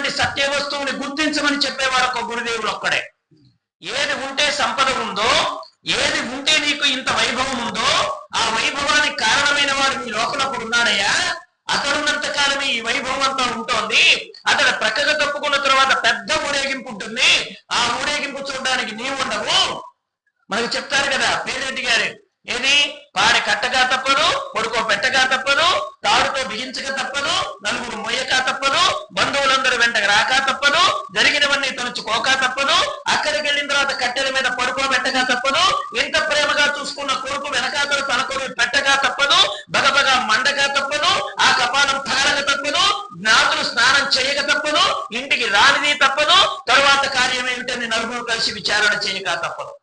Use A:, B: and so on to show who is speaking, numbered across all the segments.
A: ఉన్నటువంటి సత్య వస్తువుని గుర్తించమని చెప్పేవాడు ఒక గురుదేవుడు ఒక్కడే. ఏది ఉంటే సంపద ఉందో, ఏది ఉంటే నీకు ఇంత వైభవం ఉందో, ఆ వైభవానికి కారణమైన వాడు నీ లోపల ఉన్నాడయ్యా. అతడున్నంత కాలమే ఈ వైభవం అంతా ఉంటోంది. అతడు ప్రక్కగా తప్పుకున్న తర్వాత పెద్ద ఊరేగింపు ఉంటుంది. ఆ ఊరేగింపు చూడడానికి నీవు ఉండవు. మనకు చెప్తారు కదా పేరెంటి గారు, ఏది పాడి కట్టగా తప్పదు, పొడుకో పెట్టగా తప్పదు, తాడుతో బిగించక తప్పదు, నలుగురు మొయ్యక తప్పదు, బంధువులందరూ వెంట రాక తప్పదు, జరిగినవన్నీ తలుచుకోక తప్పదు, అక్కడికి వెళ్ళిన తర్వాత కట్టెల మీద పడుకోబెట్టగా తప్పదు, ఇంత ప్రేమగా చూసుకున్న కొడుకు వెనకాతలు తన కొడుకు పెట్టగా తప్పదు, బగబగా మండగా తప్పదు, ఆ కపాలం పగలక తప్పదు, జ్ఞాతులు స్నానం చేయక తప్పదు, ఇంటికి రానిది తప్పదు, తరువాత కార్యం ఏమిటని నలుగురు కలిసి విచారణ చేయక తప్పదు.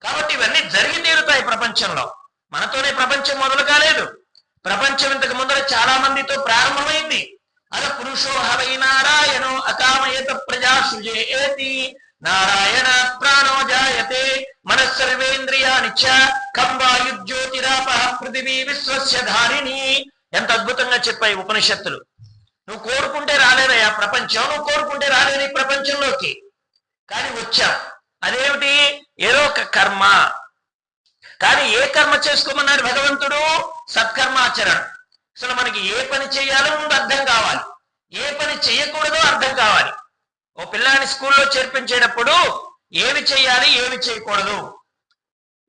A: కాబట్టి ఇవన్నీ జరిగి తీరుతాయి ప్రపంచంలో. మనతోనే ప్రపంచం మొదలు కాలేదు. ప్రపంచం ఇంతకు ముందర చాలా మందితో ప్రారంభమైంది. అద పురుషో హవై నారాయణో అకామయత ప్రజా సృజేతి నారాయణ ప్రాణో జాయతే మనస్సర్వేంద్రియాణి చ కంబాయుజ్యోతిరాప పృథివీ విశ్వస్య ధారిణి. ఎంత అద్భుతంగా చెప్పాయి ఉపనిషత్తులు. నువ్వు కోరుకుంటే రాలేదయ్యా ప్రపంచం, నువ్వు కోరుకుంటే రాలేదు ఈ ప్రపంచంలోకి, కానీ వచ్చా. అదేమిటి? ఏదో ఒక కర్మ. కానీ ఏ కర్మ చేసుకోమన్నాడు భగవంతుడు? సత్కర్మాచరణ. అసలు మనకి ఏ పని చేయాలో ముందు అర్థం కావాలి, ఏ పని చేయకూడదో అర్థం కావాలి. ఓ పిల్లాన్ని స్కూల్లో చేర్పించేటప్పుడు ఏవి చేయాలి, ఏవి చేయకూడదు,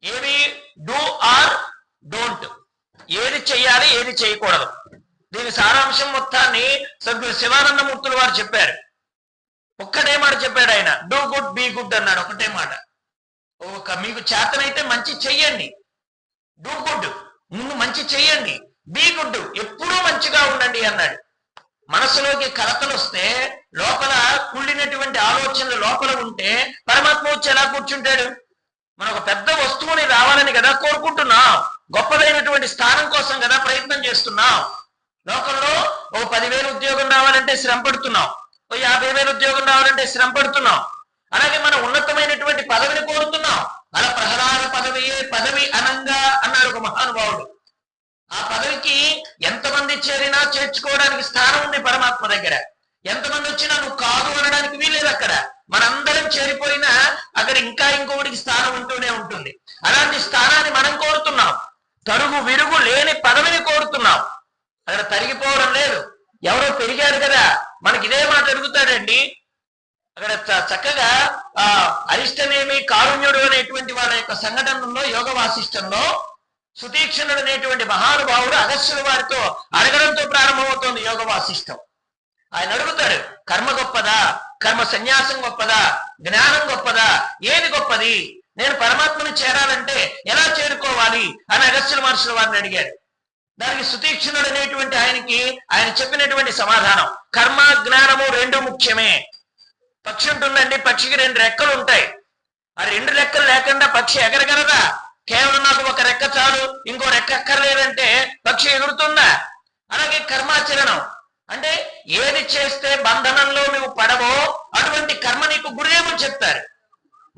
A: ఏవి డూ ఆర్ డోంట్, ఏది చెయ్యాలి, ఏది చేయకూడదు, దీని సారాంశం మొత్తాన్ని సద్గురు శివానందమూర్తులు వారు చెప్పారు. ఒక్కటే మాట చెప్పాడు ఆయన, డూ గుడ్ బీ గుడ్ అన్నాడు. ఒకటే మాట. మీకు చేతనైతే మంచి చెయ్యండి, డూ గుడ్, ముందు మంచి చెయ్యండి, బీ గుడ్, ఎప్పుడూ మంచిగా ఉండండి అన్నాడు. మనసులోకి కలతలు వస్తే, లోపల కుళ్ళినటువంటి ఆలోచనలు లోపల ఉంటే పరమాత్మ వచ్చి ఎలా కూర్చుంటాడు? మనం ఒక పెద్ద వస్తువుని రావాలని కదా కోరుకుంటున్నాం, గొప్పదైనటువంటి స్థానం కోసం కదా ప్రయత్నం చేస్తున్నాం. లోకంలో ఓ 10,000 ఉద్యోగం రావాలంటే శ్రమ పడుతున్నాం, ఓ 50,000 ఉద్యోగం రావాలంటే శ్రమ పడుతున్నాం. అలాగే మనం ఉన్నతమైనటువంటి పదవిని కోరుతున్నాం. అలా ప్రహ్లాద పదవి అనంగా అన్నాడు ఒక మహానుభావుడు. ఆ పదవికి ఎంతమంది చేరినా చేర్చుకోవడానికి స్థానం ఉంది పరమాత్మ దగ్గర. ఎంతమంది వచ్చినా నువ్వు కాదు అనడానికి వీలేదు. అక్కడ మనందరం చేరిపోయినా అక్కడ ఇంకా ఇంకొకటికి స్థానం ఉంటూనే ఉంటుంది. అలాంటి స్థానాన్ని మనం కోరుతున్నాం. తరుగు విరుగు లేని పదవిని కోరుతున్నాం. అక్కడ తరిగిపోవడం లేదు. ఎవరో పెరిగారు కదా, మనకి ఇదే మాట అడుగుతాడండి. అక్కడ చక్కగా అరిష్టనేమి కారుణ్యుడు అనేటువంటి వాళ్ళ యొక్క సంఘటనలో యోగ వాసిష్టంలో సుతీక్షణుడు అనేటువంటి మహానుభావుడు అగస్త్యుల వారితో అడగడంతో ప్రారంభమవుతోంది యోగ వాసిష్టం. ఆయన అడుగుతాడు, కర్మ గొప్పదా, కర్మ సన్యాసం గొప్పదా, జ్ఞానం గొప్పదా, ఏది గొప్పది, నేను పరమాత్మని చేరాలంటే ఎలా చేరుకోవాలి అని అగస్త్యుల మహర్షుల వారిని అడిగాడు. దానికి సుతీక్షణుడు అనేటువంటి ఆయనకి ఆయన చెప్పినటువంటి సమాధానం, కర్మ జ్ఞానము రెండు ముఖ్యమే. పక్షి ఉంటుందండి, పక్షికి 2 రెక్కలు ఉంటాయి. ఆ 2 రెక్కలు లేకుండా పక్షి ఎగరగలదా? కేవలం నాకు ఒక రెక్క చాలు, ఇంకో రెక్క ఎక్కర్లేదంటే పక్షి ఎగురుతుందా? అలాగే కర్మాచరణం అంటే ఏది చేస్తే బంధనంలో నువ్వు పడవో అటువంటి కర్మ నీకు గురుదేవులు చెప్తారు.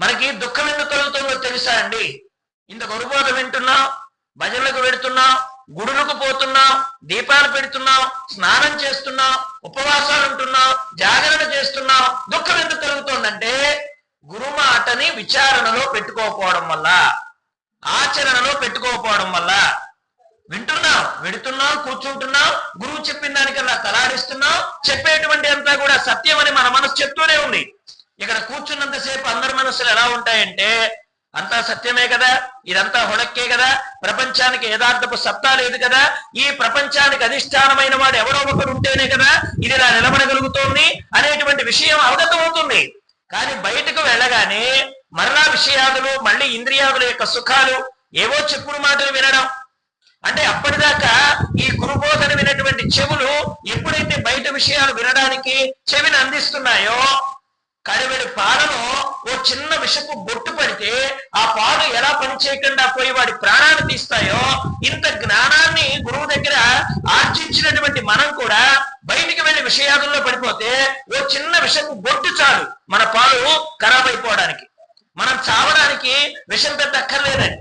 A: మనకి దుఃఖం ఎందుకు కలుగుతుందో తెలుసా అండి? ఇంత గురుబోధ వింటున్నాం, భజనలకు పెడుతున్నాం, గుడులకు పోతున్నాం, దీపాలు పెడుతున్నాం, స్నానం చేస్తున్నాం, ఉపవాసాలు ఉంటున్నాం, జాగరణ చేస్తున్నాం. దుఃఖం ఎందుకు కలుగుతోందంటే గురుమాటని విచారణలో పెట్టుకోకపోవడం వల్ల, ఆచరణలో పెట్టుకోకపోవడం వల్ల. వింటున్నాం, విడుతున్నాం, కూర్చుంటున్నాం, గురువు చెప్పిన దానికల్లా తలాడిస్తున్నాం, చెప్పేటువంటి అంతా కూడా సత్యం అని మన మనసు చెప్తూనే ఉంది. ఇక్కడ కూర్చున్నంతసేపు అందరి మనసులు ఎలా ఉంటాయంటే అంతా సత్యమే కదా, ఇదంతా హుళక్కే కదా, ప్రపంచానికి యథార్థపు సత్తా లేదు కదా, ఈ ప్రపంచానికి అధిష్టానమైన వాడు ఎవరో ఒకరు ఉంటేనే కదా ఇది ఇలా నిలబడగలుగుతోంది అనేటువంటి విషయం అవగతం అవుతుంది. కానీ బయటకు వెళ్ళగానే మరలా విషయాదులు, మళ్ళీ ఇంద్రియాదుల యొక్క సుఖాలు, ఏవో చెప్పుడు మాటలు వినడం. అంటే అప్పటిదాకా ఈ గురుబోధన వినటువంటి చెవులు ఎప్పుడైతే బయట విషయాలు వినడానికి చెవిని అందిస్తున్నాయో, కడివెడి పాలలో ఓ చిన్న విషపు బొట్టు పడితే ఆ పాలు ఎలా పనిచేయకుండా పోయి వాడి ప్రాణాన్ని తీస్తాయో, ఇంత జ్ఞానాన్ని గురువు దగ్గర ఆర్జించినటువంటి మనం కూడా బయటికి వెళ్లి విషయాదుల్లో పడిపోతే ఓ చిన్న విషపు బొట్టు చాలు మన పాలు ఖరాబ్ అయిపోవడానికి. మనం చావడానికి విషం పెద్ద అక్కర్లేదండి.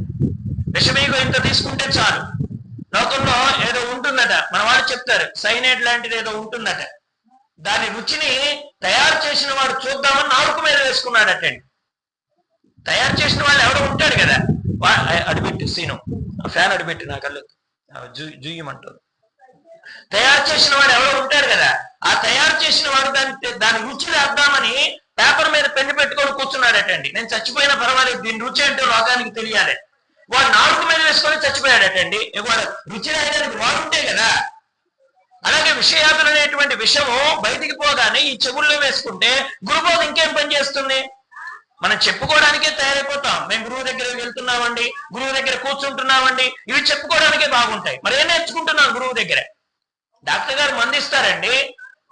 A: విషమీగో ఇంత తీసుకుంటే చాలు. లోకంలో ఏదో ఉంటుందట, మన వాళ్ళు చెప్తారు, సైనైడ్ లాంటిది ఏదో ఉంటుందట. దాని రుచిని తయారు చేసిన వాడు చూద్దామని నాలుగు మీద వేసుకున్నాడటండి. తయారు చేసిన వాళ్ళు ఎవడో ఉంటాడు కదా, అడిపెట్టి సీను ఫ్యాన్ అడిపెట్టి నా కళ్ళు జూయమంటారు. తయారు చేసిన వాడు ఎవడో ఉంటాడు కదా, ఆ తయారు చేసిన వాడు దాని రుచి వేద్దామని పేపర్ మీద పెన్ను పెట్టుకొని కూర్చున్నాడటండి. నేను చచ్చిపోయినా పర్వాలేదు, దీని రుచి ఏంటో లోకానికి తెలియాలి. వాడు నాలుగు మీద వేసుకొని చచ్చిపోయాడటండి. వాడు రుచి రాయడానికి వాడుంటే కదా. అలాగే విషయాదులు అనేటువంటి విషయము బయటికి పోగానే ఈ చెవుల్లో వేసుకుంటే గురుబోధ ఇంకేం పని చేస్తుంది? మనం చెప్పుకోవడానికే తయారైపోతాం. మేము గురువు దగ్గర వెళ్తున్నామండి, గురువు దగ్గర కూర్చుంటున్నామండి, ఇవి చెప్పుకోవడానికే బాగుంటాయి. మరి ఏం నేర్చుకుంటున్నాం గురువు దగ్గర? డాక్టర్ గారు మందు ఇస్తారండి,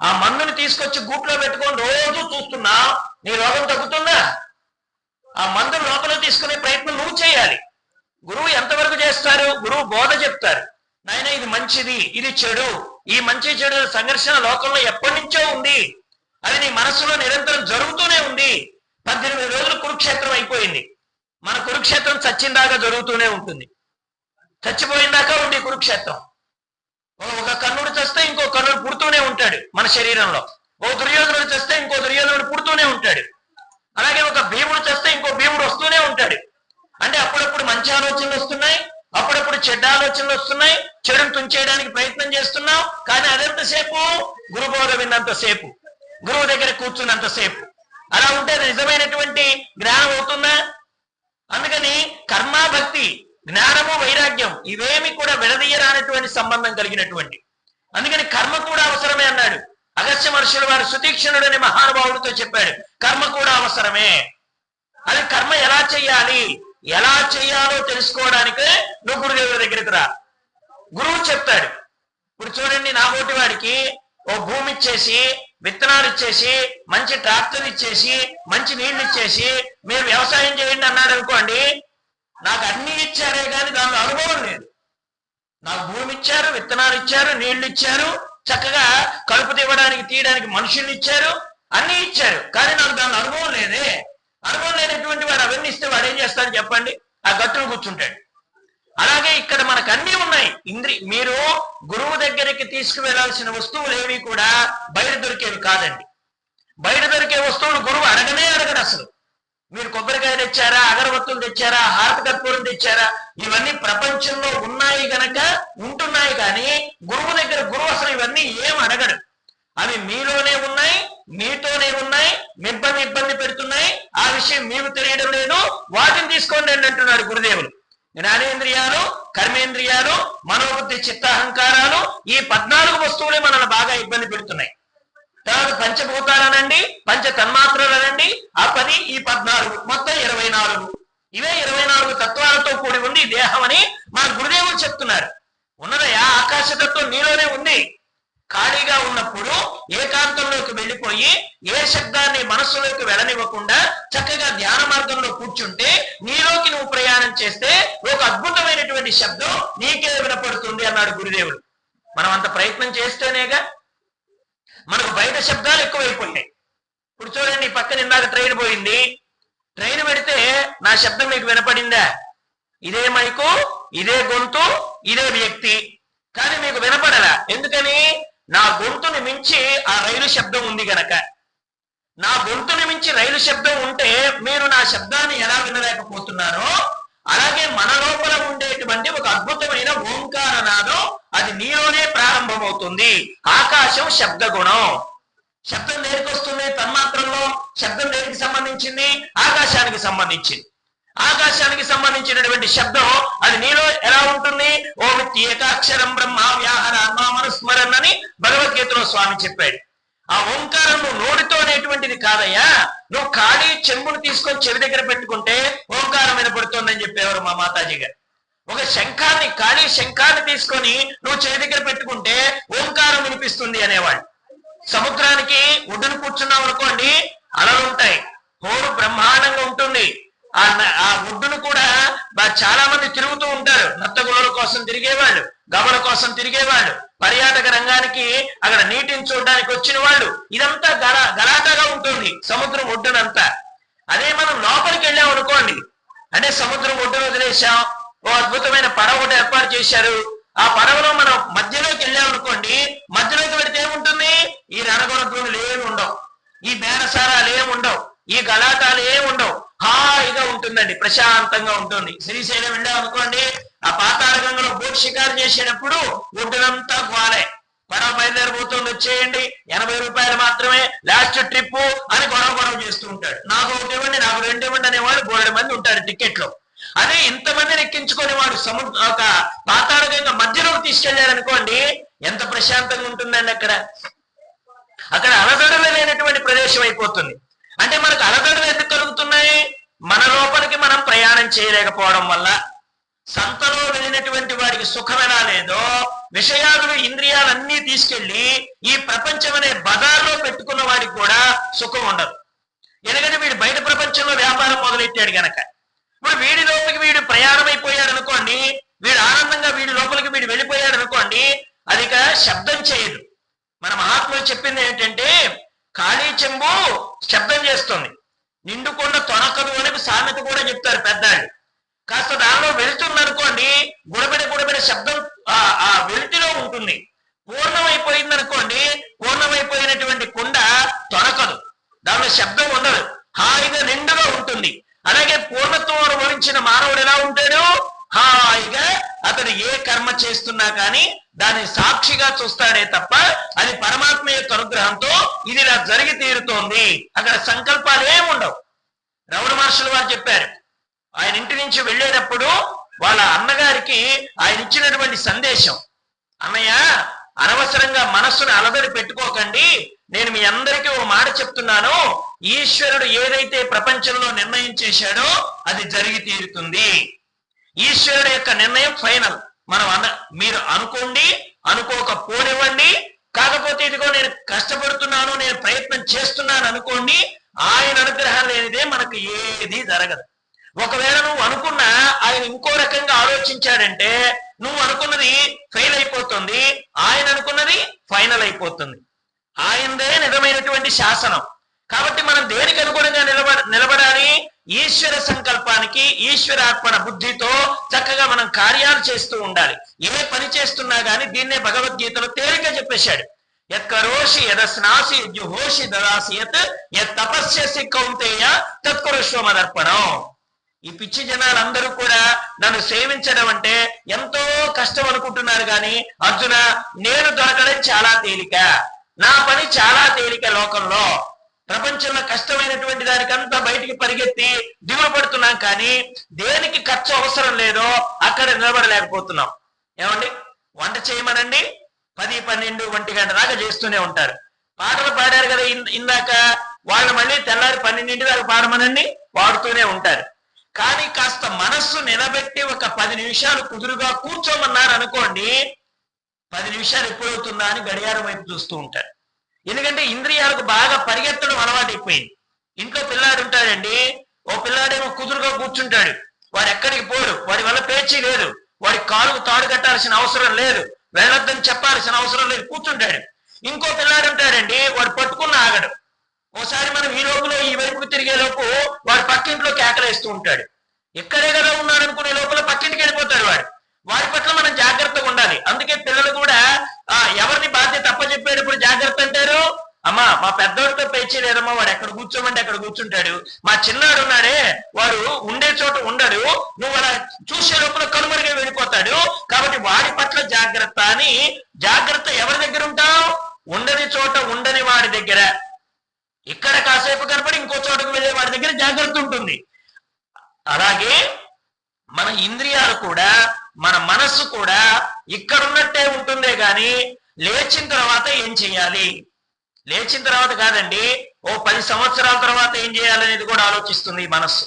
A: ఆ మందుని తీసుకొచ్చి గూట్లో పెట్టుకొని రోజు చూస్తున్నా, నీ రోగం తగ్గుతుందా? ఆ మందుని లోపల తీసుకునే ప్రయత్నం నువ్వు చేయాలి. గురువు ఎంతవరకు చేస్తారు? గురువు బోధ చెప్తారు. నాయన ఇది మంచిది, ఇది చెడు, ఈ మంచి చెడు సంఘర్షణ లోకంలో ఎప్పటి నుంచో ఉంది, అది నీ మనస్సులో నిరంతరం జరుగుతూనే ఉంది. 18 రోజులు కురుక్షేత్రం అయిపోయింది. మన కురుక్షేత్రం చచ్చిందాకా జరుగుతూనే ఉంటుంది, చచ్చిపోయిందాకా ఉంది కురుక్షేత్రం. ఒక కర్ణుడు చస్తే ఇంకో కర్ణుడు పుడుతూనే ఉంటాడు మన శరీరంలో. ఓ దుర్యోధనుడు చస్తే ఇంకో దుర్యోధనుడు పుడుతూనే ఉంటాడు. అలాగే ఒక భీముడు చస్తే ఇంకో భీముడు వస్తూనే ఉంటాడు. అంటే అప్పుడప్పుడు మంచి ఆలోచనలు వస్తున్నాయి, అప్పుడప్పుడు చెడ్డ ఆలోచనలు వస్తున్నాయి, చెడును తుంచేయడానికి ప్రయత్నం చేస్తున్నాం. కానీ అదెంతసేపు? గురుబోధ విన్నంతసేపు, గురువు దగ్గర కూర్చున్నంతసేపు. అలా ఉంటే నిజమైనటువంటి జ్ఞానం అవుతుందా? అందుకని కర్మాభక్తి, జ్ఞానము, వైరాగ్యం ఇవేమి కూడా విడదీయరానటువంటి సంబంధం కలిగినటువంటి. అందుకని కర్మ కూడా అవసరమే అన్నాడు అగస్త్య మహర్షులు వారు. సుతీక్షణుడని మహానుభావుడితో చెప్పాడు, కర్మ కూడా అవసరమే. అది కర్మ ఎలా చెయ్యాలి, ఎలా చెయ్యాలో తెలుసుకోవడానికే నువ్వు గురుదేవుడి దగ్గరికి రా. గురువు చెప్తాడు. ఇప్పుడు చూడండి, నా బోటి వాడికి ఓ భూమి ఇచ్చేసి, విత్తనాలు ఇచ్చేసి, మంచి ట్రాక్టర్ ఇచ్చేసి, మంచి నీళ్లు ఇచ్చేసి మీరు వ్యవసాయం చేయండి అన్నాడు అనుకోండి, నాకు అన్ని ఇచ్చారే కానీ దానిలో అనుభవం లేదు. నాకు భూమి ఇచ్చారు, విత్తనాలు ఇచ్చారు, నీళ్లు ఇచ్చారు, చక్కగా కలుపు తీయడానికి మనుషుల్ని ఇచ్చారు, అన్ని ఇచ్చారు, కానీ నాకు దానిలో అనుభవం లేదే. అనుభవం లేనటువంటి వాడు అవన్నీ ఇస్తే వాడు ఏం చేస్తాడు చెప్పండి? ఆ గట్టును కూర్చుంటాడు. అలాగే ఇక్కడ మనకు అన్ని ఉన్నాయి. మీరు గురువు దగ్గరికి తీసుకువెళ్లాల్సిన వస్తువులు ఏవి కూడా బయట దొరికేవి కాదండి. బయట దొరికే వస్తువులు గురువు అడగనే అడగడు అసలు. మీరు కొబ్బరికాయ తెచ్చారా, అగరబత్తులు తెచ్చారా, హారతి కర్పూరం తెచ్చారా, ఇవన్నీ ప్రపంచంలో ఉన్నాయి గనక ఉంటున్నాయి. కానీ గురువు దగ్గర గురువు అసలు ఇవన్నీ ఏం అడగడు. అవి మీలోనే ఉన్నాయి, మీతోనే ఉన్నాయి, మిమ్మల్ని ఇబ్బంది పెడుతున్నాయి, ఆ విషయం మీకు తెలియడం లేదు, వాటిని తీసుకోండి అంటున్నాడు గురుదేవులు. జ్ఞానేంద్రియాలు, కర్మేంద్రియాలు, మనోబుద్ధి, చిత్తహంకారాలు, ఈ 14 వస్తువులే మనల్ని బాగా ఇబ్బంది పెడుతున్నాయి. తర్వాత పంచభూతాలనండి, పంచ తన్మాత్రలనండి, ఆ 10, ఈ 14, మొత్తం 24. ఇవే 24 తత్వాలతో కూడి ఉంది దేహం అని మన గురుదేవులు చెప్తున్నారు. ఉన్నదయా ఆకాశతత్వం నీలోనే ఉంది. ఖాళీగా ఉన్నప్పుడు ఏకాంతంలోకి వెళ్ళిపోయి ఏ శబ్దాన్ని మనస్సులోకి వెళ్ళనివ్వకుండా చక్కగా ధ్యాన మార్గంలో కూర్చుంటే నీలోకి నువ్వు ప్రయాణం చేస్తే ఒక అద్భుతమైనటువంటి శబ్దం నీకే వినపడుతుంది అన్నాడు గురుదేవుడు. మనం అంత ప్రయత్నం చేస్తేనేగా. మనకు బయట శబ్దాలు ఎక్కువైపోయాయి. ఇప్పుడు చూడండి, పక్కన ఇందాక ట్రైన్ పోయింది. ట్రైన్ పెడితే నా శబ్దం మీకు వినపడిందా? ఇదే మైకు, ఇదే గొంతు, ఇదే వ్యక్తి, కానీ మీకు వినపడలా. ఎందుకని? నా గొంతుని మించి ఆ రైలు శబ్దం ఉంది గనక. నా గొంతుని మించి రైలు శబ్దం ఉంటే మీరు నా శబ్దాన్ని ఎలా వినలేకపోతున్నారో, అలాగే మన లోపల ఉండేటువంటి ఒక అద్భుతమైన ఓంకారనాదం అది నీలోనే ప్రారంభమవుతుంది. ఆకాశం శబ్ద గుణం. శబ్దం దేనికి వస్తుంది? తన్మాత్రంలో. శబ్దం దేనికి సంబంధించింది? ఆకాశానికి సంబంధించింది. ఆకాశానికి సంబంధించినటువంటి శబ్దం అది నీలో ఎలా ఉంటుంది? ఓం ఏకాక్షరం బ్రహ్మ వ్యాహరమనుస్మరన్ అని భగవద్గీతలో స్వామి చెప్పాడు. ఆ ఓంకారం నువ్వు నోటితో అనేటువంటిది కాదయ్యా. నువ్వు ఖాళీ చెంబును తీసుకొని చెవి దగ్గర పెట్టుకుంటే ఓంకారం వినపడుతుందని చెప్పేవారు మా మాతాజీ గారు. ఒక శంఖాన్ని, ఖాళీ శంఖాన్ని తీసుకొని నువ్వు చెవి దగ్గర పెట్టుకుంటే ఓంకారం వినిపిస్తుంది అనేవాడు. సముద్రానికి ఒడ్డున కూర్చున్నాం అనుకోండి, అలలు ఉంటాయి, హోరు బ్రహ్మాండంగా ఉంటుంది. ఆ ఒడ్డును కూడా చాలా మంది తిరుగుతూ ఉంటారు. నత్తగుళ్ళల కోసం తిరిగేవాళ్ళు, గమల కోసం తిరిగేవాళ్ళు, పర్యాటక రంగానికి అక్కడ నీటిని చూడడానికి వచ్చిన వాళ్ళు. ఇదంతా గలాటగా ఉంటుంది సముద్రం ఒడ్డునంతా. అదే మనం లోపలికి వెళ్ళాం అనుకోండి, అంటే సముద్రం ఒడ్డును వదిలేసాం, ఓ అద్భుతమైన పడవ ఒకటి ఏర్పాటు చేశారు. ఆ పడవలో మనం మధ్యలోకి వెళ్ళాం అనుకోండి, మధ్యలోకి వెళితే ఏముంటుంది? ఈ రణగుణతులు ఏమి ఉండవు. ఈ బేరసారాలు ఏముండవు, ఈ గలాటాలు ఏముండవు, హాయిగా ఉంటుందండి, ప్రశాంతంగా ఉంటుంది. శ్రీశైలం వెళ్ళాం అనుకోండి, ఆ పాతాళగంగలో బోట్ షికారు చేసేటప్పుడు ఒడ్డునంతా గోలే, పడవ బయలుదేరిపోతుంది, వచ్చేయండి, 80 రూపాయలు మాత్రమే లాస్ట్ ట్రిప్ అని గొడవ చేస్తూ ఉంటాడు. నాకు ఒకటి ఇవ్వండి, నాకు 2 ఇవ్వండి అనేవాళ్ళు 3 మంది ఉంటారు టికెట్లో. అదే ఇంతమందిని ఎక్కించుకొని వాడు ఒక పాతాళగంగ మధ్యలోకి తీసుకెళ్లారనుకోండి, ఎంత ప్రశాంతంగా ఉంటుందండి. అక్కడ అలజడులు లేనటువంటి ప్రదేశం అయిపోతుంది. అంటే మనకు అలజడులు ఎందుకు కలుగుతున్నాయి? మన లోపలికి మనం ప్రయాణం చేయలేకపోవడం వల్ల. సంతలో వెళ్ళినటువంటి వాడికి సుఖం ఎలా లేదో, విషయాలు ఇంద్రియాలన్నీ తీసుకెళ్లి ఈ ప్రపంచం అనే బజార్లో పెట్టుకున్న వాడికి కూడా సుఖం ఉండదు. ఎందుకంటే వీడు బయట ప్రపంచంలో వ్యాపారం మొదలెట్టాడు గనక. ఇప్పుడు వీడి లోపలికి వీడు ప్రయాణం అయిపోయాడు అనుకోండి, వీడు ఆనందంగా వీడి లోపలికి వీడు వెళ్ళిపోయాడు అనుకోండి, అదిక శబ్దం చేయదు. మన మహాత్ములు చెప్పింది ఏంటంటే, ఖాళీ చెంబు శబ్దం చేస్తుంది, నిండుకొండ తొనకదు అని సామెత కూడా చెప్తారు పెద్దాళ్ళు. కాస్త దానిలో వెళ్తుందనుకోండి, గుడబెడ శబ్దం ఆ వెలితిలో ఉంటుంది. పూర్ణమైపోయింది అనుకోండి, పూర్ణమైపోయినటువంటి కుండ తొనకదు, దానిలో శబ్దం ఉండదు, హాయిగా నిండుగా ఉంటుంది. అలాగే పూర్ణత్వం అనుభవించిన మానవుడు ఎలా ఉంటాడు? హాయిగా అతడు ఏ కర్మ చేస్తున్నా కానీ దాన్ని సాక్షిగా చూస్తాడే తప్ప అది పరమాత్మ యొక్క అనుగ్రహంతో ఇది ఇలా జరిగి తీరుతోంది. అక్కడ సంకల్పాలు ఏముండవు. రమణ మహర్షులు వారు చెప్పారు, ఆయన ఇంటి నుంచి వెళ్ళేటప్పుడు వాళ్ళ అన్నగారికి ఆయన ఇచ్చినటువంటి సందేశం, అన్నయ్య అనవసరంగా మనస్సును అలదడి పెట్టుకోకండి, నేను మీ అందరికీ ఓ మాట చెప్తున్నాను, ఈశ్వరుడు ఏదైతే ప్రపంచంలో నిర్ణయం చేశాడో అది జరిగి తీరుతుంది. ఈశ్వరుడు యొక్క నిర్ణయం ఫైనల్. మనం మీరు అనుకోండి, అనుకోకపోనివ్వండి, కాకపోతే ఇదిగో నేను కష్టపడుతున్నాను, నేను ప్రయత్నం చేస్తున్నాను అనుకోండి, ఆయన అనుగ్రహం లేనిదే మనకు ఏది జరగదు. ఒకవేళ నువ్వు అనుకున్నా ఆయన ఇంకో రకంగా ఆలోచించాడంటే నువ్వు అనుకున్నది ఫెయిల్ అయిపోతుంది, ఆయన అనుకున్నది ఫైనల్ అయిపోతుంది. ఆయనదే నిజమైనటువంటి శాసనం. కాబట్టి మనం దేనికి అనుగుణంగా నిలబడాలి? ఈశ్వర సంకల్పానికి, ఈశ్వరార్పణ బుద్ధితో చక్కగా మనం కార్యాలు చేస్తూ ఉండాలి. ఏ పని చేస్తున్నా గానీ దీన్నే భగవద్గీతలో తేలిక చెప్పేశాడు, యత్కరోషి యదస్నాసి యజ్జుహోషి దదాసి యత్ యత్తపస్యసి కౌంతేయ తత్కురుష్వ మదర్పణం. ఈ పిచ్చి జనాలందరూ కూడా నన్ను సేవించడం అంటే ఎంతో కష్టం అనుకుంటున్నారు కానీ, అర్జున నేను దొరకడం చాలా తేలిక, నా పని చాలా తేలిక. లోకంలో ప్రపంచంలో కష్టమైనటువంటి దానికంతా బయటికి పరిగెత్తి దిగులు పడుతున్నాం, కానీ దేనికి ఖర్చు అవసరం లేదో అక్కడ నిలబడలేకపోతున్నాం. ఏమండి, వంట చేయమనండి 10, 12, 1 గంట దాకా చేస్తూనే ఉంటారు. పాటలు పాడారు కదా ఇందాక, వాళ్ళు మళ్ళీ తెల్లారి 12 దాకా పాడమనండి, పాడుతూనే ఉంటారు. కానీ కాస్త మనస్సు నిలబెట్టి ఒక 10 నిమిషాలు కుదురుగా కూర్చోమన్నారు అనుకోండి, 10 నిమిషాలు ఎప్పుడవుతుందా అని గడియారం వైపు చూస్తూ ఉంటారు. ఎందుకంటే ఇంద్రియాలకు బాగా పరిగెత్తడం అలవాటైపోయింది. ఇంట్లో పిల్లాడు ఉంటాడండి, ఓ పిల్లాడేమో కుదురుగా కూర్చుంటాడు, వాడు ఎక్కడికి పోడు, వాడి వల్ల పేచీ లేదు, వాడి కాలుకు తాడు కట్టాల్సిన అవసరం లేదు, వెళ్ళొద్దని చెప్పాల్సిన అవసరం లేదు, కూర్చుంటాడు. ఇంకో పిల్లాడు ఉంటాడండి, వాడు పట్టుకున్న ఆగడు. ఓసారి మనం ఈ లోపల ఈ వైపుకు తిరిగే లోపు వాడు పక్కింట్లో కేకలేస్తూ ఉంటాడు. ఎక్కడే కదా ఉన్నాడు అనుకునే లోపల పక్కింటికి వెళ్ళిపోతాడు వాడు. వాడి పట్ల మనం జాగ్రత్తగా ఉండాలి. అందుకే పిల్లలు కూడా ఎవరిని బాధ్యత అప్పచెప్పేటప్పుడు జాగ్రత్త అంటారు, అమ్మా మా పెద్దవాడితో పేచీ లేదమ్మా, వాడు ఎక్కడ కూర్చోమంటే అక్కడ కూర్చుంటాడు, మా చిన్నాడు ఉన్నాడే వాడు ఉండే చోట ఉండడు, నువ్వు అలా చూసే లోపల కనుమరుగా వెళ్ళిపోతాడు, కాబట్టి వాడి పట్ల జాగ్రత్త అని. జాగ్రత్త ఎవరి దగ్గర ఉంటావు? ఉండని చోట ఉండని వాడి దగ్గర. ఇక్కడ కాసేపు కనపడి ఇంకో చోటకు వెళ్ళే వాడి దగ్గర జాగ్రత్త ఉంటుంది. అలాగే మన ఇంద్రియాలు కూడా, మన మనస్సు కూడా ఇక్కడ ఉన్నట్టే ఉంటుందే గాని లేచిన తర్వాత ఏం చేయాలి, లేచిన తర్వాత కాదండి, ఓ 10 సంవత్సరాల తర్వాత ఏం చేయాలనేది కూడా ఆలోచిస్తుంది ఈ మనస్సు.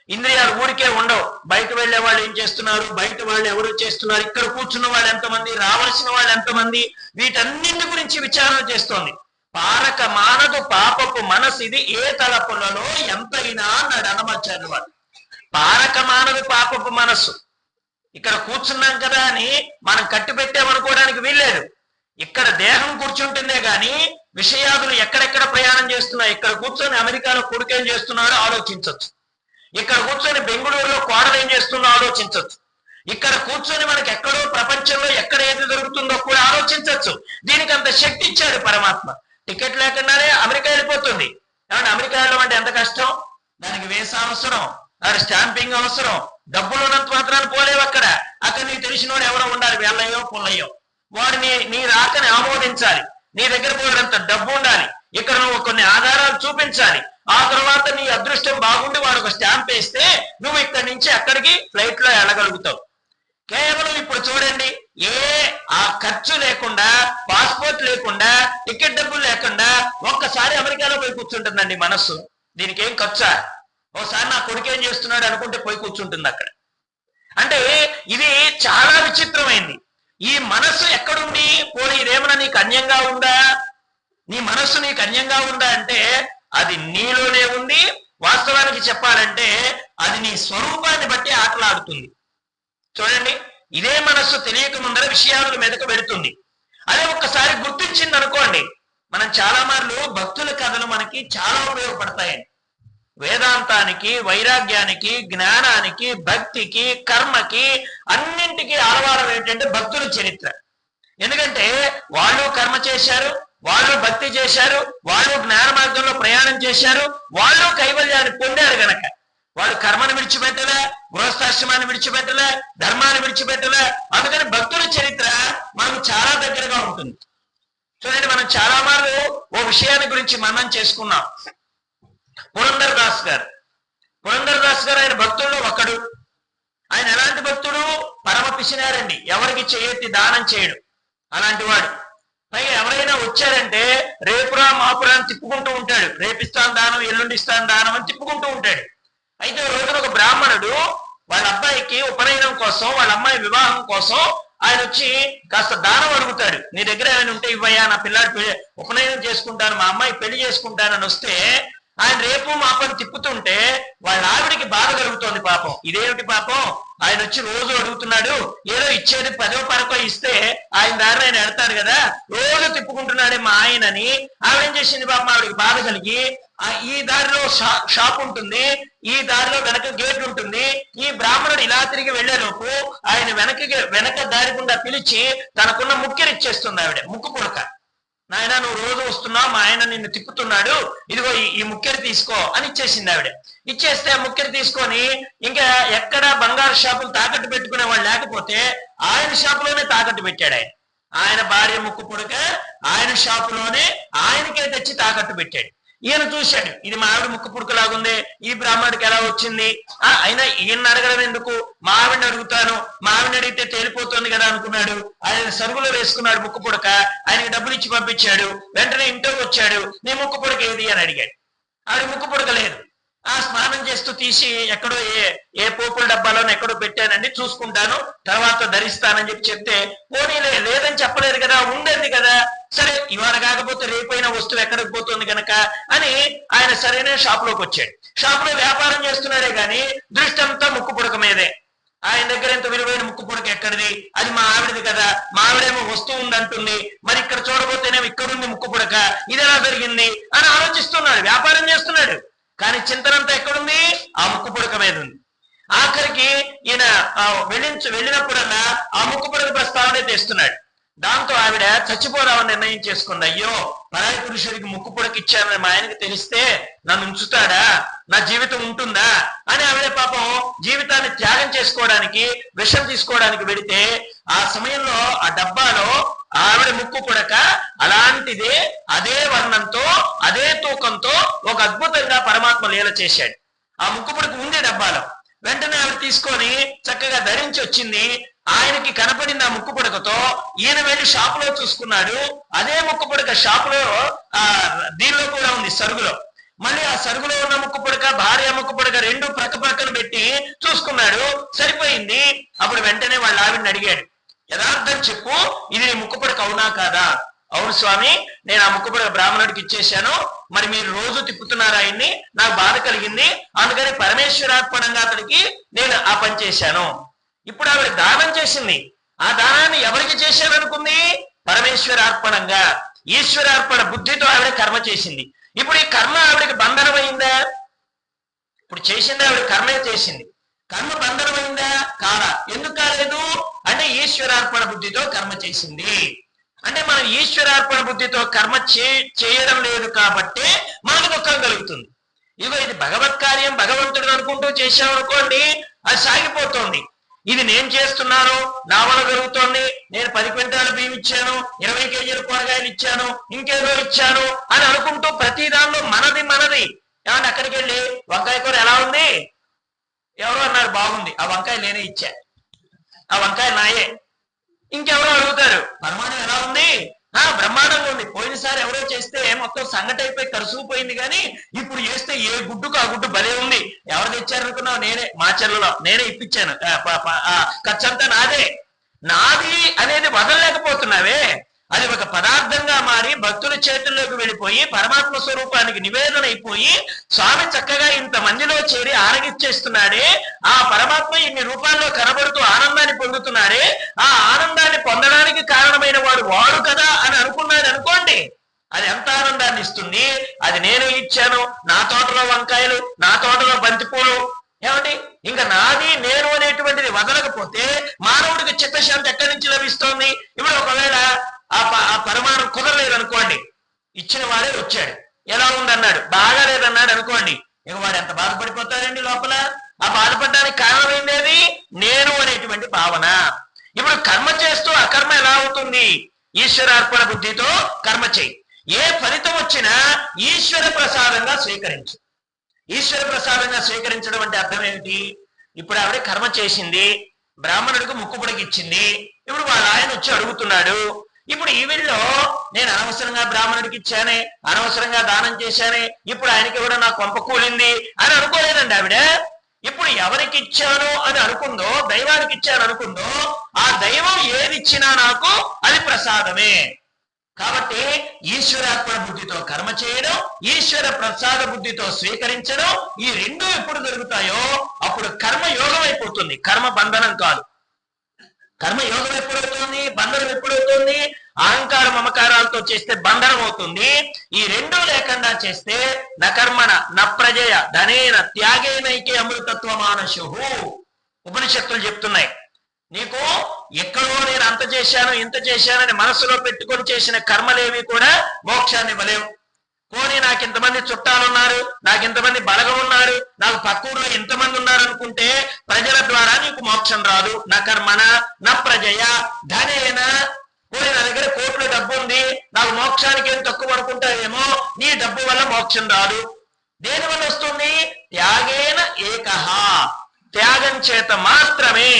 A: ఇంద్రియాలు ఊరికే ఉండవు. బయట వెళ్లే వాళ్ళు ఏం చేస్తున్నారు, బయట వాళ్ళు ఎవరు చేస్తున్నారు, ఇక్కడ కూర్చున్న వాళ్ళు ఎంతమంది, రావాల్సిన వాళ్ళు ఎంతమంది, వీటన్నింటి గురించి విచారణ చేస్తోంది. పారక మానదు పాపపు మనసు ఇది ఏ తలపులలో ఎంతైనా అన్నాడు అన్నమాచార్యులు వాడు. పారక మానదు పాపపు మనస్సు. ఇక్కడ కూర్చున్నాం కదా అని మనం కట్టి పెట్టామనుకోవడానికి వీల్లేదు. ఇక్కడ దేహం కూర్చుంటుందే గాని విషయాదులు ఎక్కడెక్కడ ప్రయాణం చేస్తున్నాయి. ఇక్కడ కూర్చొని అమెరికాలో కొడుకు ఏం చేస్తున్నాడో ఆలోచించవచ్చు, ఇక్కడ కూర్చొని బెంగళూరులో కోడలు ఏం చేస్తుందో ఆలోచించవచ్చు, ఇక్కడ కూర్చొని మనకి ఎక్కడో ప్రపంచంలో ఎక్కడ ఏది దొరుకుతుందో కూడా ఆలోచించవచ్చు. దీనికి అంత శక్తి ఇచ్చాడు పరమాత్మ. టికెట్ లేకుండానే అమెరికా వెళ్ళిపోతుంది. వీసా అవసరం, అక్కడ స్టాంపింగ్ అవసరం. డబ్బులు ఉన్నంత మాత్రాన్ని పోలేవు. అక్కడ నీకు తెలిసినోడు ఎవరో ఉండాలి, వెళ్ళయ్యో పుల్లయ్యో, వాడిని నీ రాకని ఆమోదించాలి. నీ దగ్గర పోయినంత డబ్బు ఉండాలి. ఇక్కడ నువ్వు కొన్ని ఆధారాలు చూపించాలి. ఆ తర్వాత నీ అదృష్టం బాగుండి వాడు ఒక స్టాంప్ వేస్తే నువ్వు ఇక్కడి నుంచి అక్కడికి ఫ్లైట్ లో వెళ్ళగలుగుతావు. కేవలం ఇప్పుడు చూడండి, ఆ ఖర్చు లేకుండా, పాస్పోర్ట్ లేకుండా, టికెట్ డబ్బులు లేకుండా ఒక్కసారి అమెరికాలో పోయి కూర్చుంటుందండి మనస్సు. దీనికి ఏం ఖర్చా? ఒకసారి నా కొడుకు ఏం చేస్తున్నాడు అనుకుంటే పోయి కూర్చుంటుంది అక్కడ. అంటే ఇది చాలా విచిత్రమైంది. ఈ మనస్సు ఎక్కడుంది? పోనీ ఇదేమన్నా నీకు అన్యంగా ఉందా? నీ మనస్సు నీకు అన్యంగా ఉందా అంటే అది నీలోనే ఉంది. వాస్తవానికి చెప్పాలంటే అది నీ స్వరూపాన్ని బట్టి ఆటలాడుతుంది. చూడండి, ఇదే మనస్సు తెలియక ముందర విషయాల మీదకు వెళుతుంది. అదే ఒక్కసారి గుర్తించింది అనుకోండి, మనం చాలా మార్లు భక్తుల కథలు మనకి చాలా ఉపయోగపడతాయండి. వేదాంతానికి, వైరాగ్యానికి, జ్ఞానానికి, భక్తికి, కర్మకి అన్నింటికీ ఆలవారం ఏంటంటే భక్తుల చరిత్ర. ఎందుకంటే వాళ్ళు కర్మ చేశారు, వాళ్ళు భక్తి చేశారు, వాళ్ళు జ్ఞాన మార్గంలో ప్రయాణం చేశారు, వాళ్ళు కైవల్యాన్ని పొందారు గనక వాళ్ళు కర్మను విడిచిపెట్టలే, గృహస్థాశ్రమాన్ని విడిచిపెట్టలే, ధర్మాన్ని విడిచిపెట్టలే. అందుకని భక్తుల చరిత్ర మనకు చాలా దగ్గరగా ఉంటుంది. చూడండి, మనం చాలా మార్లు ఓ విషయాన్ని గురించి మనం చేసుకున్నాం. పురంధర్ దాస్ గారు ఆయన భక్తుల్లో ఒకడు. ఆయన ఎలాంటి భక్తుడు? పరమ పిసినారండి, ఎవరికి చేయెత్తి దానం చేయడు అలాంటి వాడు. పైగా ఎవరైనా వచ్చారంటే రేపురా మాపురా అని తిప్పుకుంటూ ఉంటాడు. రేపిస్తాను దానం, ఎల్లుండి ఇస్తాను దానం అని తిప్పుకుంటూ ఉంటాడు. అయితే రోజున ఒక బ్రాహ్మణుడు వాళ్ళ అబ్బాయికి ఉపనయనం కోసం, వాళ్ళ అమ్మాయి వివాహం కోసం ఆయన వచ్చి కాస్త దానం అడుగుతాడు. నీ దగ్గర ఏమైనా ఉంటే ఇవ్వయా, నా పిల్లాడి ఉపనయనం చేసుకుంటాను, మా అమ్మాయి పెళ్లి చేసుకుంటానని వస్తే ఆయన రేపు మాపని తిప్పుతుంటే వాళ్ళ ఆవిడికి బాధ కలుగుతోంది. పాపం, ఇదేమిటి పాపం, ఆయన వచ్చి రోజు అడుగుతున్నాడు, ఏదో ఇచ్చేది 10వ 12వ ఇస్తే ఆయన దారిని ఆయన వెళ్తాడు కదా, రోజు తిప్పుకుంటున్నాడే మా ఆయనని. ఆవిడేం చేసింది పాపం, ఆవిడికి బాధ కలిగి ఈ దారిలో షాప్ ఉంటుంది, ఈ దారిలో వెనక గేట్ ఉంటుంది. ఈ బ్రాహ్మణుడు ఇలా తిరిగి వెళ్లేలోపు ఆయన వెనక దారి గుండా పిలిచి తనకున్న ముక్కెరి ఇచ్చేస్తుంది ఆవిడ, ముక్కు పుడక. నాయన, నువ్వు రోజు వస్తున్నావు, మా ఆయన నిన్ను తిప్పుతున్నాడు, ఇదిగో ఈ ముక్కెరి తీసుకో అని ఇచ్చేసింది ఆవిడ. ఇచ్చేస్తే ఆ ముక్కెరి తీసుకొని ఇంకా ఎక్కడ బంగారు షాపులు తాకట్టు పెట్టుకునే వాళ్ళు లేకపోతే ఆయన షాపులోనే తాకట్టు పెట్టాడు. ఆయన భార్య ముక్కు పుడక ఆయన షాపులోనే ఆయనకే తెచ్చి తాకట్టు పెట్టాడు. ఈయన చూశాడు, ఇది మా ఆవిడ ముక్కు పుడకలాగుంది, ఈ బ్రాహ్మణుడికి ఎలా వచ్చింది? అయినా ఈయన అడగడం ఎందుకు, మా ఆవిడని అడుగుతాను, మా ఆవిడని అడిగితే తేలిపోతుంది కదా అనుకున్నాడు. ఆయన సరుగులో వేసుకున్నాడు ముక్కు పుడక, ఆయనకి డబ్బులు ఇచ్చి పంపించాడు. వెంటనే ఇంట్లోకి వచ్చాడు, నీ ముక్కు పుడక ఏది అని అడిగాడు. ఆవిడ ముక్కు పుడక లేదు. స్నానం చేస్తూ తీసి ఎక్కడో ఏ పోపుల డబ్బాలోనే ఎక్కడో పెట్టానండి, చూసుకుంటాను, తర్వాత ధరిస్తానని చెప్తే పోనీలే, లేదని చెప్పలేదు కదా, ఉండేది కదా, సరే ఇవాళ కాకపోతే రేపైనా వస్తువు ఎక్కడికి పోతుంది కనుక అని ఆయన సరైన షాపులోకి వచ్చాడు. షాపులో వ్యాపారం చేస్తున్నాడే గాని దృష్టి అంతా ముక్కు పుడక మీదే. ఆయన దగ్గర ఎంత విలువైన ముక్కు పుడక ఎక్కడిది, అది మా ఆవిడది కదా, మా ఆవిడేమో వస్తువు ఉందంటుంది, మరి ఇక్కడ చూడబోతేనేమో ఇక్కడుంది ముక్కు పుడక, ఇది ఎలా జరిగింది అని ఆలోచిస్తున్నాడు. వ్యాపారం చేస్తున్నాడు కానీ చింతనంతా ఎక్కడుంది? ఆ ముక్కు పుడక మీద ఉంది. ఆఖరికి ఈయన వెళ్ళినప్పుడల్లా ఆ ముక్కు పుడక ప్రస్తావనే తెస్తున్నాడు. దాంతో ఆవిడ చచ్చిపోదామని నిర్ణయం చేసుకుంది. అయ్యో, పరాయి పురుషుడికి ముక్కు పుడక ఇచ్చానని మా ఆయనకి తెలిస్తే నన్ను ఉంచుతాడా, నా జీవితం ఉంటుందా అని ఆవిడ పాపం జీవితాన్ని త్యాగం చేసుకోవడానికి, విషం తీసుకోవడానికి వెడితే ఆ సమయంలో ఆ డబ్బాలో ఆవిడ ముక్కు పుడక అలాంటిదే, అదే వర్ణంతో, అదే తూకంతో ఒక అద్భుతంగా పరమాత్మ లీల చేశాడు. ఆ ముక్కు పుడక ఉంది డబ్బాలో. వెంటనే ఆవిడ తీసుకొని చక్కగా ధరించి వచ్చింది. ఆయనకి కనపడింది ఆ ముక్కు పుడకతో. ఈయన వెళ్ళి షాపులో చూసుకున్నాడు, అదే ముక్కు పుడక షాపులో దీనిలో కూడా ఉంది, సరుగులో. మళ్ళీ ఆ సరుగులో ఉన్న ముక్కు పుడక, భార్య ముక్కు పుడక రెండు ప్రక్కన పెట్టి చూసుకున్నాడు, సరిపోయింది. అప్పుడు వెంటనే వాళ్ళ ఆవిడని అడిగాడు, యథార్థం చెప్పు, ఇది నీ ముక్కు పుడక అవునా కాదా? అవును స్వామి, నేను ఆ ముక్కు పుడక బ్రాహ్మణుడికి ఇచ్చేశాను, మరి మీరు రోజు తిప్పుతున్నారు ఆయన్ని, నాకు బాధ కలిగింది, అందుకని పరమేశ్వరార్పణంగా అతడికి నేను ఆ పని చేశాను. ఇప్పుడు ఆవిడ దానం చేసింది. ఆ దానాన్ని ఎవరికి చేశాననుకుంది? పరమేశ్వరార్పణంగా, ఈశ్వరార్పణ బుద్ధితో ఆవిడ కర్మ చేసింది. ఇప్పుడు ఈ కర్మ ఆవిడకి బంధనమైందా? ఇప్పుడు చేసింది ఆవిడ కర్మే చేసింది. కర్మ బంధనమైందా? కాదా. ఎందుకు కాలేదు అంటే ఈశ్వరార్పణ బుద్ధితో కర్మ చేసింది. అంటే మనం ఈశ్వరార్పణ బుద్ధితో కర్మ చేయడం లేదు కాబట్టి మనకు దుఃఖం కలుగుతుంది. ఇదిగో ఇది భగవత్ కార్యం భగవంతుడు అనుకుంటూ చేశామనుకోండి, అది సాగిపోతుంది. ఇది నేను చేస్తున్నాను, నా వల్ల జరుగుతోంది, నేను 10 క్వింటాలు బియ్యం ఇచ్చాను, 20 కేజీలు కూరగాయలు ఇచ్చాను, ఇంకేదో ఇచ్చాను అని అనుకుంటూ ప్రతి దానిలో మనది మనది. ఏమంటే అక్కడికి వెళ్ళి వంకాయ కూర ఎలా ఉంది, ఎవరో అన్నారు బాగుంది, ఆ వంకాయ నేనే ఇచ్చా, ఆ వంకాయ నాయే. ఇంకెవరో అడుగుతారు పరమాణం ఎలా ఉంది, బ్రహ్మాండంగా ఉంది, పోయినసారి ఎవరో చేస్తే మొత్తం సంగటి అయిపోయి కరుసుకుపోయింది, కానీ ఇప్పుడు చేస్తే ఏ గుడ్డుకు ఆ గుడ్డు భలే ఉంది, ఎవరు తెచ్చారనుకున్నావు, నేనే, మా చెల్లలో నేనే ఇప్పించాను, ఖర్చంతా నాదే. నాది అనేది వదలలేకపోతున్నావే, అది ఒక పదార్థంగా మారి భక్తుల చేతుల్లోకి వెళ్ళిపోయి పరమాత్మ స్వరూపానికి నివేదన అయిపోయి స్వామి చక్కగా ఇంతమందిలో చేరి ఆరగిచ్చేస్తున్నాడే, ఆ పరమాత్మ ఇన్ని రూపాల్లో కనబడుతూ ఆనందాన్ని పొందుతున్నాడే, ఆ ఆనందాన్ని పొందడానికి కారణమైన వాడు కదా అని అనుకున్నాడు అనుకోండి, అది ఎంత ఆనందాన్ని ఇస్తుంది. అది నేను ఇచ్చాను, నా తోటలో వంకాయలు, నా తోటలో బంతిపూలు, ఏమండి ఇంకా నాది నేను అనేటువంటిది వదలకపోతే మానవుడికి చిత్తశాంతి ఎక్కడి నుంచి లభిస్తోంది? ఇప్పుడు ఒకవేళ ఆ పరమాణం కుదరలేదు అనుకోండి, ఇచ్చిన వాడే వచ్చాడు, ఎలా ఉందన్నాడు, బాగా లేదన్నాడు అనుకోండి, ఇక వాడు ఎంత బాధపడిపోతాడండి లోపల. ఆ బాధపడడానికి కారణమైందేది నేను అనేటువంటి భావన. ఇప్పుడు కర్మ చేస్తూ అకర్మ ఎలా అవుతుంది? ఈశ్వరార్పణ బుద్ధితో కర్మ చేయి. ఏ ఫలితం వచ్చినా ఈశ్వర ప్రసాదంగా స్వీకరించు. ఈశ్వర ప్రసాదంగా స్వీకరించడం అంటే అర్థం ఏమిటి? ఇప్పుడు ఆవిడ కర్మ చేసింది, బ్రాహ్మణుడికి ముక్కుపుడికి ఇచ్చింది, ఇప్పుడు వాళ్ళ ఆయన వచ్చి అడుగుతున్నాడు, ఇప్పుడు ఈ వీళ్ళలో నేను అనవసరంగా బ్రాహ్మణుడికి ఇచ్చానే, అనవసరంగా దానం చేశానే, ఇప్పుడు ఆయనకి కూడా నా కొంప కూలింది అని అనుకోలేదండి ఆవిడ. ఇప్పుడు ఎవరికి ఇచ్చాను అని అనుకుందో, దైవానికి ఇచ్చాను అనుకుందో, ఆ దైవం ఏది ఇచ్చినా నాకు అది ప్రసాదమే. కాబట్టి ఈశ్వరార్పణ బుద్ధితో కర్మ చేయడం, ఈశ్వర ప్రసాద బుద్ధితో స్వీకరించడం, ఈ రెండు ఎప్పుడు జరుగుతాయో అప్పుడు కర్మ యోగం అయిపోతుంది, కర్మ బంధనం కాదు. కర్మ యోగం ఎప్పుడవుతుంది, బంధనం ఎప్పుడవుతుంది? అహంకార మమకారాలతో చేస్తే బంధనం అవుతుంది. ఈ రెండూ లేకుండా చేస్తే నకర్మణ నప్రజయ ధనేన త్యాగేనైకే అమృతత్వమానశు ఉపనిషత్తులు చెప్తున్నాయి. నీకు ఎక్కడో నేను అంత చేశాను ఇంత చేశానని మనసులో పెట్టుకొని చేసిన కర్మలేవి కూడా మోక్షాన్ని ఇవ్వలేవు. పోనీ నాకు ఇంతమంది చుట్టాలున్నారు, నాకు ఇంతమంది బలగం ఉన్నారు, నాకు పక్కూరులో ఇంతమంది ఉన్నారు అనుకుంటే ప్రజల ద్వారా నీకు మోక్షం రాదు. నా కర్మణ నా ప్రజయ ధనేన, పోనీ నా దగ్గర కోట్ల డబ్బు ఉంది, నాకు మోక్షానికి ఏం తక్కువ అనుకుంటావేమో, నీ డబ్బు వల్ల మోక్షం రాదు. దేని వల్ల వస్తుంది? త్యాగేన ఏకహ, త్యాగం చేత మాత్రమే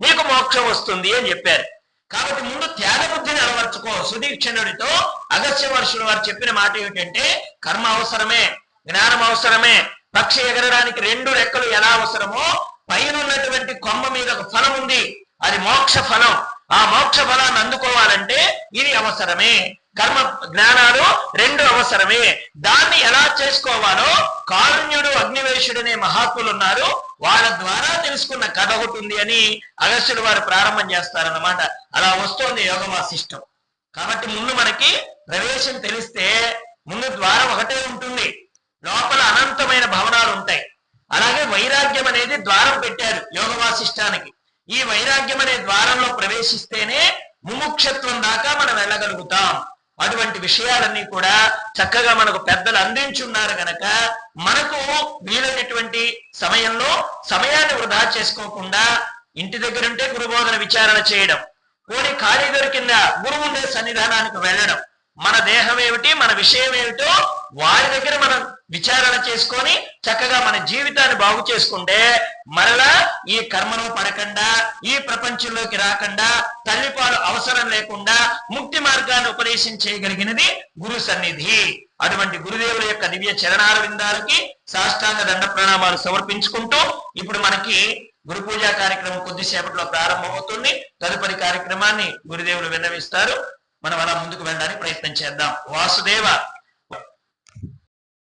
A: నీకు మోక్షం వస్తుంది అని చెప్పారు. కాబట్టి ముందు త్యాగ బుద్ధిని అలవర్చుకో. సుదీక్షణుడితో అగస్త్య మహర్షులు వారు చెప్పిన మాట ఏమిటంటే, కర్మ అవసరమే, జ్ఞానం అవసరమే. పక్షి ఎగరడానికి 2 రెక్కలు ఎలా అవసరమో, పైన ఉన్నటువంటి కొమ్మ మీద ఒక ఫలం ఉంది, అది మోక్ష ఫలం. ఆ మోక్ష ఫలాన్ని అందుకోవాలంటే ఇది అవసరమే. కర్మ జ్ఞానాలు 2 అవసరమే. దాన్ని ఎలా చేసుకోవాలో కారుణ్యుడు అగ్నివేశుడు అనే మహాత్ములు ఉన్నారు, వాళ్ళ ద్వారా తెలుసుకున్న కథ ఒకటి ఉంది అని అగస్త్యుడు వారు ప్రారంభం చేస్తారన్నమాట. అలా వస్తోంది యోగ వాసిష్టం. కాబట్టి ముందు మనకి ప్రవేశం తెలిస్తే ముందు ద్వారం ఒకటే ఉంటుంది, లోపల అనంతమైన భవనాలు ఉంటాయి. అలాగే వైరాగ్యం అనేది ద్వారం పెట్టారు యోగ వాసిష్టానికి. ఈ వైరాగ్యం అనే ద్వారంలో ప్రవేశిస్తేనే ముముక్షత్వం దాకా మనం వెళ్ళగలుగుతాం. అటువంటి విషయాలన్నీ కూడా చక్కగా మనకు పెద్దలు అందించున్నారు గనక మనకు వీలైనటువంటి సమయంలో సమయాన్ని వృధా చేసుకోకుండా ఇంటి దగ్గర ఉంటే గురుబోధన విచారణ చేయడం, పోనీ ఖాళీ దొరికింద గురువు ఉండే సన్నిధానానికి వెళ్ళడం, మన దేహం ఏమిటి మన విషయం ఏమిటో వారి దగ్గర మనం విచారణ చేసుకొని చక్కగా మన జీవితాన్ని బాగు చేసుకుంటే మరలా ఈ కర్మను పడకుండా, ఈ ప్రపంచంలోకి రాకుండా, తల్లిపాలు అవసరం లేకుండా ముక్తి మార్గాన్ని ఉపదేశం చేయగలిగినది గురు సన్నిధి. అటువంటి గురుదేవుల యొక్క దివ్య చరణాల విందాలకి సాష్టాంగ దండ ప్రణామాలు సమర్పించుకుంటూ ఇప్పుడు మనకి గురు పూజా కార్యక్రమం కొద్దిసేపట్లో ప్రారంభమవుతుంది. తదుపరి కార్యక్రమాన్ని గురుదేవులు విన్నవిస్తారు. మనం అలా ముందుకు వెళ్ళడానికి ప్రయత్నం చేద్దాం. వాసుదేవ.